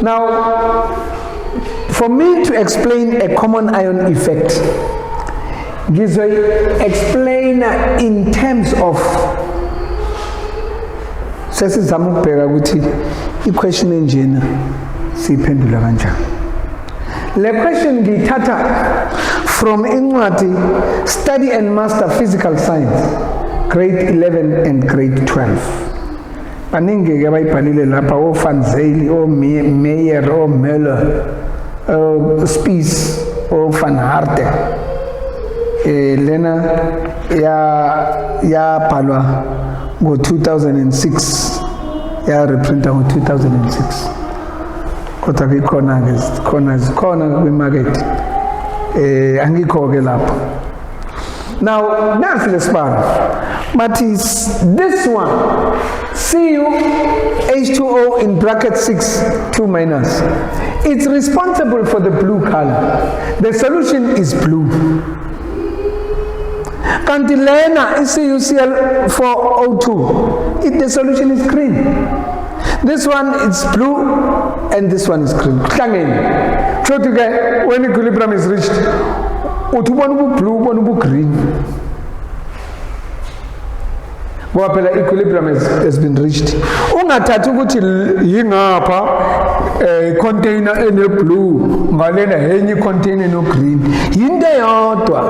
Now, for me to explain a common ion effect, explain in terms of sesizama ukubheka ukuthi i-question enjena siyiphendula kanjani. Le question ngiyithatha from incwadi Study and Master Physical Science, grade 11 and grade 12. Baningi ke bayibhalile lapha Van Zyl, Meyer, Müller, Spies, Van Harte. Lena ya bhalwa ngo-2006, ya reprinta ngo-2006. Kodwa ke khona kwi-market. Angikho ke lapho. Now, nansi lesibalo. But is this one, Cu H2O in bracket 6, 2 minus. It's responsible for the blue color. The solution is blue. Cantilena is CuCl4O2. The solution is green. This one is blue and this one is green. When equilibrium is reached, one blue, one green. Equilibrium has been reached. Ungathatha ukuthi yingapha container ene blue, ngalena enye container no green. Yinto eyodwa.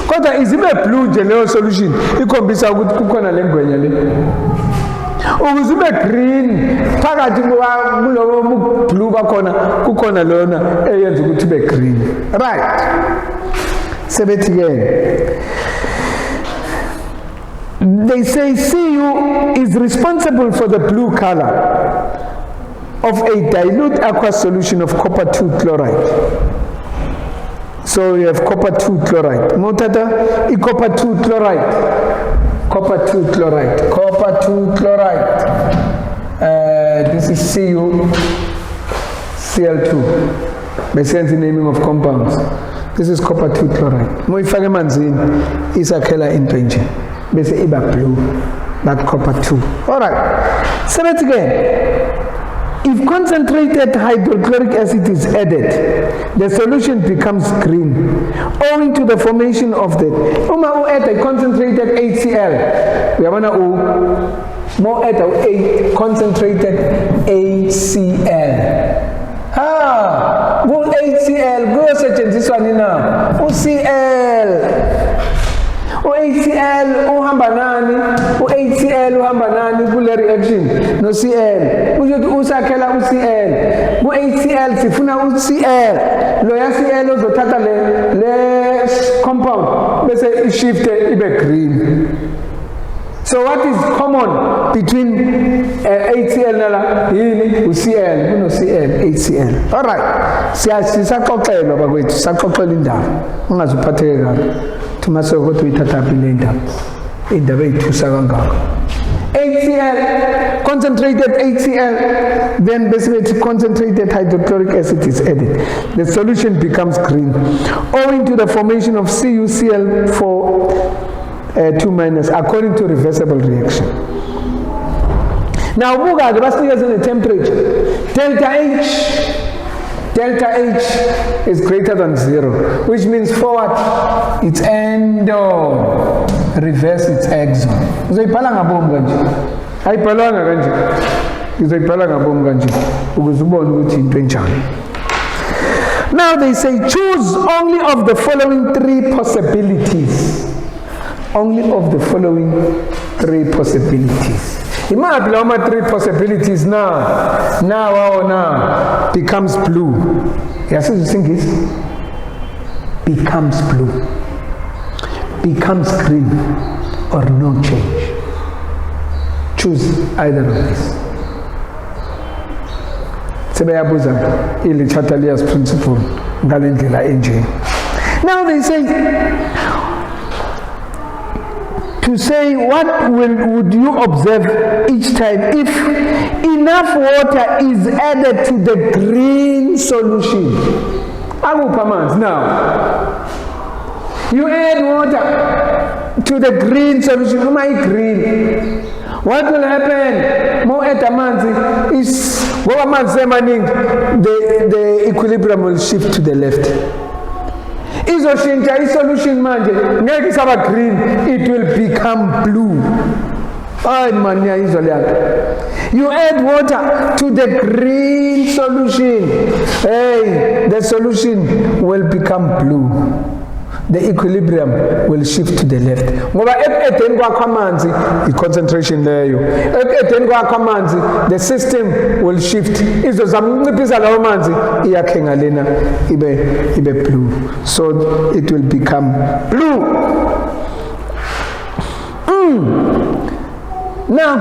Kodwa izibe blue nje leyo solution ikhombisa ukuthi kukhona lengwenya le. Ukuzibe green phakathi kulowo blue bakhona kukhona lona eyenza ukuthi be green. Right. Sebethi ke they say Cu is responsible for the blue color of a dilute aqueous solution of copper 2 chloride. So you have copper 2 chloride. Motata, copper 2 chloride. Copper 2 chloride. Copper 2 chloride. This is CuCl2. Besides the naming of compounds. This is copper 2 chloride. Moifake manzini isakhela into nje. Bese iba blue, that copper 2. Alright, so let's again. If concentrated hydrochloric acid is added, the solution becomes green, owing to the formation of the add concentrated HCl. We have more add concentrated HCL. Go HCL, go search this one now. CL. HCl uhamba nani, HCl uhamba nani kule reaction no Cl. Uzothi usakhela uCl. HCl sifuna uCl. Lo ya Cl uzothatha le compound bese ishift ibe green. So what is common between HCl nala yini uCl kuno Cl HCl. Alright. Sisaxoxelwa bakwethu, saxoxela indaba. Ungazuphatheke kahle. Tumase ukuthi uyithatha le ndaba. Indaba ethusa kangaka. HCl, concentrated HCl, then basically concentrated hydrochloric acid is added. The solution becomes green, owing to the formation of CuCl2 minus according to reversible reaction. Now, buka the temperature. Delta H is greater than 0, which means forward it's endo, reverse it's exon. Uzoyibhala ngabomu kanje. Ayibhalanga kanje. Uzoyibhala ngabomu kanje ukuze ubone ukuthi into enjani. Now they say choose only of the following 3 possibilities. Only of the following 3 possibilities. Imagine how many 3 possibilities now becomes blue. Yes, you think it becomes blue, becomes green, or no change. Choose either of these. Sebeyabuza ili Chatelier's principle ngalendlela enje. Now they say to say what would you observe each time if enough water is added to the green solution. Now, you add water to the green solution. Green. What will happen? More etamanzi is ngoba amanzi emaningi the equilibrium will shift to the left. Izoshintsha isolution manje ngeke isaba green, it will become blue. Ay man, yayizwa leyonto. You add water to the green solution, hey, the solution will become blue. The equilibrium will shift to the left. Ngoba ekudeni kwakho amanzi i-concentration leyo. Ekudeni kwakho amanzi the system will shift. Izozama ukunciphisa lawo manzi iyakhe ngalena ibe blue. So it will become blue. Now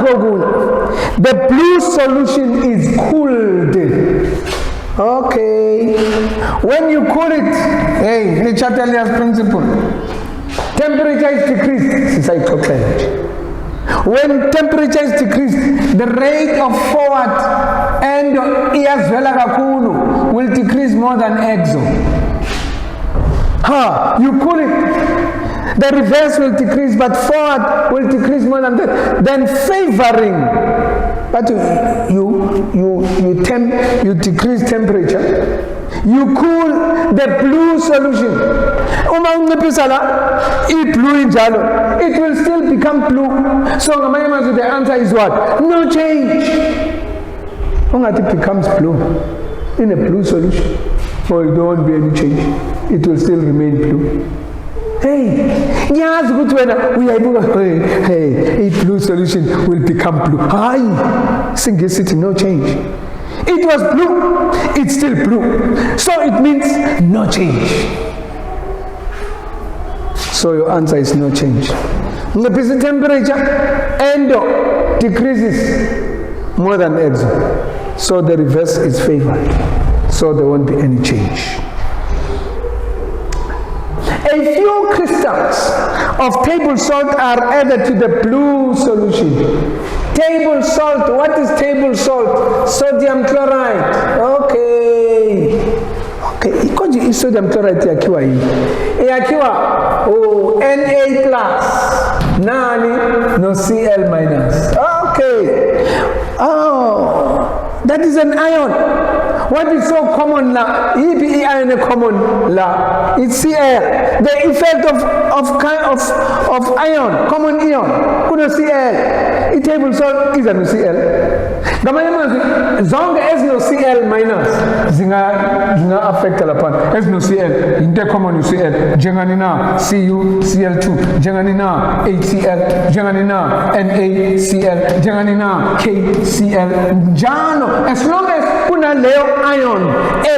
the blue solution is cooled. Okay. When you cool it, hey, the Chatelier principle. Temperature is decreased. When temperature is decreased, the rate of forward and will decrease more than exo. You cool it. The reverse will decrease, but forward will decrease more than that. Then favoring, but you decrease temperature. You cool the blue solution. It will still become blue. So the answer is what? No change. It becomes blue in a blue solution. Or there won't be any change. It will still remain blue. Hey, yes, good weather. We are hey, a blue solution will become blue. Simplicity, no change. It was blue, it's still blue. So it means no change. So your answer is no change. The temperature endo decreases more than exo. So the reverse is favored. So there won't be any change. A few crystals of table salt are added to the blue solution. Table salt, what is table salt? Sodium chloride. Okay. Because sodium chloride yakiwa hii. Yakiwa Na plus. Nani? No Cl minus. Okay. That is an ion. What is so common now? Iron common la. It's Cl. The effect of ion, common ion. Kuno Cl. It table salt is no Cl. Zonke as no Cl minus. Zinga affect lapan. As no Cl. Inte common Cl. Jengani na Cu Cl2. Jengani na HCl. Jengani na NaCl. Jengani na KCl. Jano. As long as kuna leo ion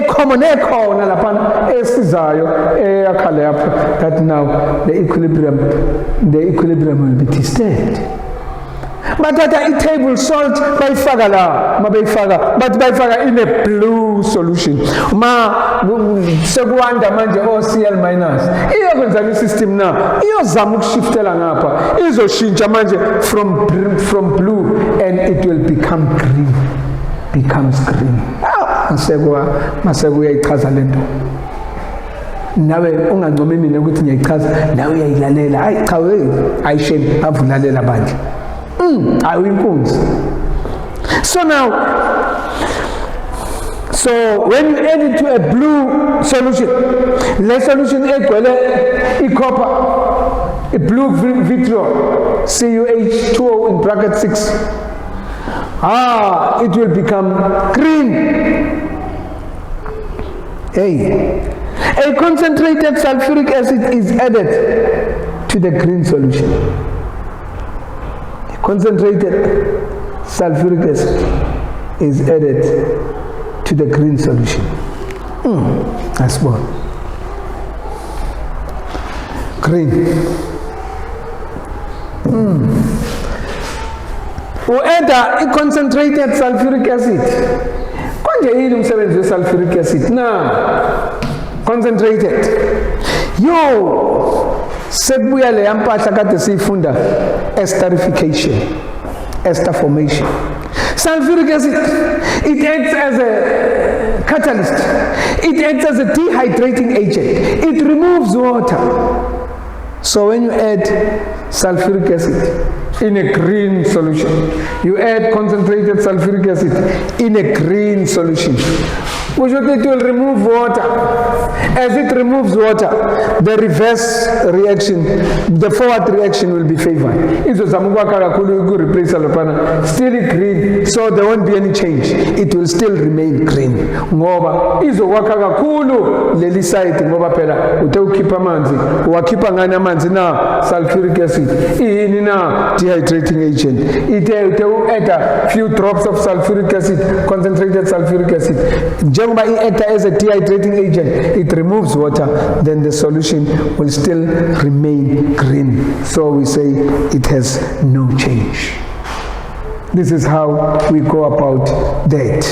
common nalapan esizayo akhale apha, that now the equilibrium will be tested. But that a table salt bayifaka la mabayifaka, but bayifaka in a blue solution sekuwanda manje Cl minus iyokwenza i-system na iyozama ukushiftela ngapha izoshintsha manje from blue and it will become green. Becomes green. Maseko uyayichaza lento. Nawe ungancomi mina ukuthi ngiyayichaza, nawe uyayilalela. Hayi cha ayishemi avulalela bandla. Ayinkunzi. So now, when you add it to a blue solution, le solution egcwele i-copper, a blue vitriol, CuH2O in bracket 6. It will become green. A concentrated sulfuric acid is added to the green solution. A concentrated sulfuric acid is added to the green solution. That's one. Green. Enter a concentrated sulfuric acid. Konje yini umsebenzi we-sulfuric acid? Concentrated. Sekubuya le yampahla kade siyifunda esterification, ester formation. Sulfuric acid, it acts as a catalyst. It acts as a dehydrating agent. It removes water. So when you add sulfuric acid in a green solution. You add concentrated sulfuric acid in a green solution. Which it will remove water. As it removes water, the reverse reaction, the forward reaction will be favored. Still green, so there won't be any change. It will still remain green. Ngoba izowakha kakhulu leli side ngoba phela ukhipha amanzi, uwakhipha ngani amanzi na sulfuric acid. Ini na dehydrating agent. It will add a few drops of sulfuric acid, concentrated sulfuric acid. Njengoba it as a dehydrating agent, it removes water, then the solution will still remain green. So we say it has no change. This is how we go about that.